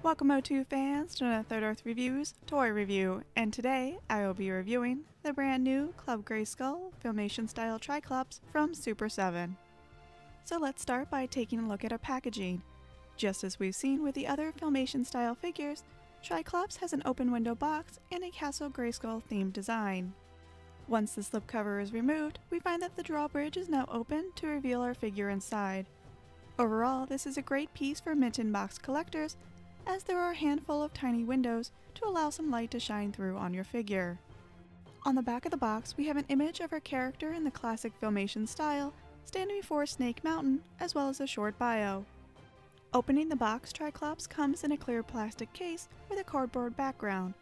Welcome MOTU fans to another Third Earth Reviews toy review, and today I will be reviewing the brand new Club Grayskull Filmation style Tri-Klops from Super 7. So let's start by taking a look at our packaging. Just as we've seen with the other Filmation style figures, Tri-Klops has an open window box and a Castle Grayskull themed design. Once the slipcover is removed, we find that the drawbridge is now open to reveal our figure inside. Overall, this is a great piece for mint in box collectors, as there are a handful of tiny windows to allow some light to shine through on your figure. On the back of the box, we have an image of our character in the classic Filmation style, standing before Snake Mountain, as well as a short bio. Opening the box, Tri-Klops comes in a clear plastic case with a cardboard background.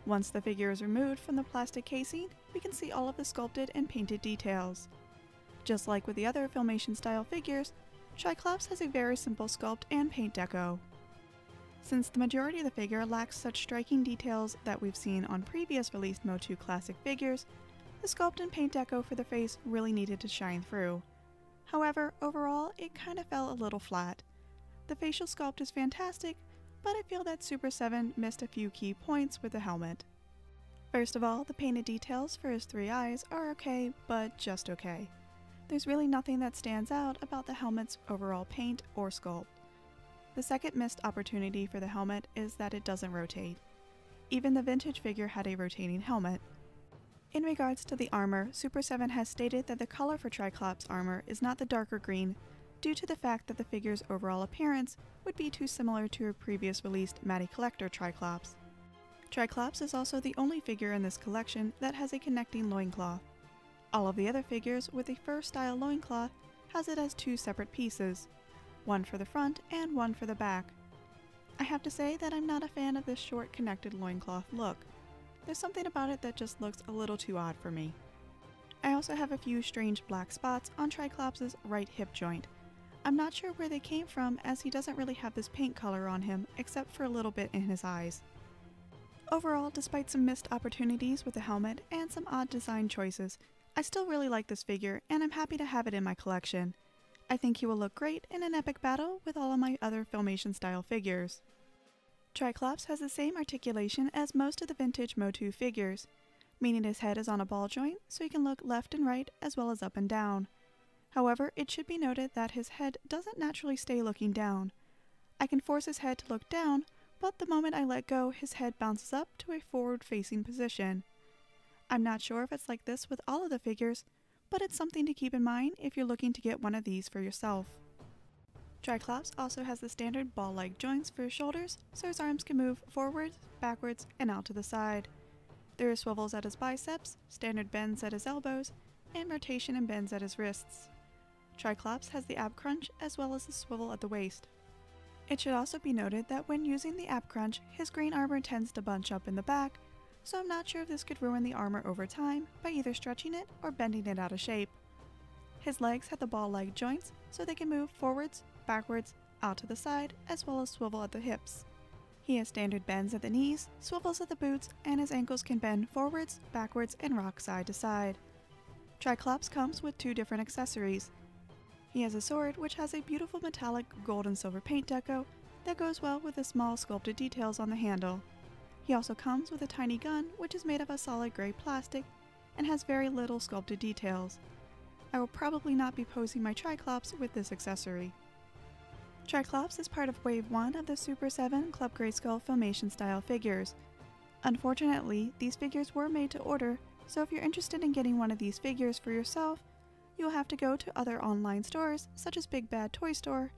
Once the figure is removed from the plastic casing, we can see all of the sculpted and painted details. Just like with the other Filmation style figures, Tri-Klops has a very simple sculpt and paint deco. Since the majority of the figure lacks such striking details that we've seen on previous released MOTU classic figures, the sculpt and paint deco for the face really needed to shine through. However, overall, it kinda fell a little flat. The facial sculpt is fantastic, but I feel that Super 7 missed a few key points with the helmet. First of all, the painted details for his three eyes are okay, but just okay. There's really nothing that stands out about the helmet's overall paint or sculpt. The second missed opportunity for the helmet is that it doesn't rotate. Even the vintage figure had a rotating helmet. In regards to the armor, Super 7 has stated that the color for Tri-Klops armor is not the darker green due to the fact that the figure's overall appearance would be too similar to a previous released Matty Collector Tri-Klops. Tri-Klops is also the only figure in this collection that has a connecting loincloth. All of the other figures with a fur-style loincloth has it as two separate pieces, one for the front and one for the back. I have to say that I'm not a fan of this short connected loincloth look. There's something about it that just looks a little too odd for me. I also have a few strange black spots on Tri-Klops' right hip joint. I'm not sure where they came from, as he doesn't really have this paint color on him except for a little bit in his eyes. Overall, despite some missed opportunities with the helmet and some odd design choices, I still really like this figure and I'm happy to have it in my collection. I think he will look great in an epic battle with all of my other Filmation style figures. Tri-Klops has the same articulation as most of the vintage MOTU figures, meaning his head is on a ball joint so he can look left and right as well as up and down. However, it should be noted that his head doesn't naturally stay looking down. I can force his head to look down, but the moment I let go, his head bounces up to a forward-facing position. I'm not sure if it's like this with all of the figures, but it's something to keep in mind if you're looking to get one of these for yourself. Tri-Klops also has the standard ball-like joints for his shoulders, so his arms can move forwards, backwards, and out to the side. There are swivels at his biceps, standard bends at his elbows, and rotation and bends at his wrists. Tri-Klops has the ab crunch as well as the swivel at the waist. It should also be noted that when using the ab crunch, his green armor tends to bunch up in the back, so I'm not sure if this could ruin the armor over time by either stretching it or bending it out of shape. His legs have the ball-like joints so they can move forwards, backwards, out to the side, as well as swivel at the hips. He has standard bends at the knees, swivels at the boots, and his ankles can bend forwards, backwards, and rock side to side. Tri-Klops comes with two different accessories. He has a sword which has a beautiful metallic gold and silver paint deco that goes well with the small sculpted details on the handle. He also comes with a tiny gun which is made of a solid gray plastic and has very little sculpted details. I will probably not be posing my Tri-Klops with this accessory. Tri-Klops is part of Wave 1 of the Super 7 Club Grayskull Filmation style figures. Unfortunately, these figures were made to order, so if you're interested in getting one of these figures for yourself, you'll have to go to other online stores such as Big Bad Toy Store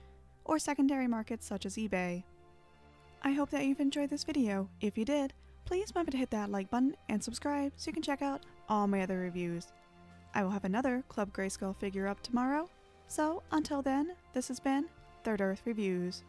or secondary markets such as eBay. I hope that you've enjoyed this video. If you did, please remember to hit that like button and subscribe so you can check out all my other reviews. I will have another Club Grayskull figure up tomorrow, so until then, this has been Third Earth Reviews.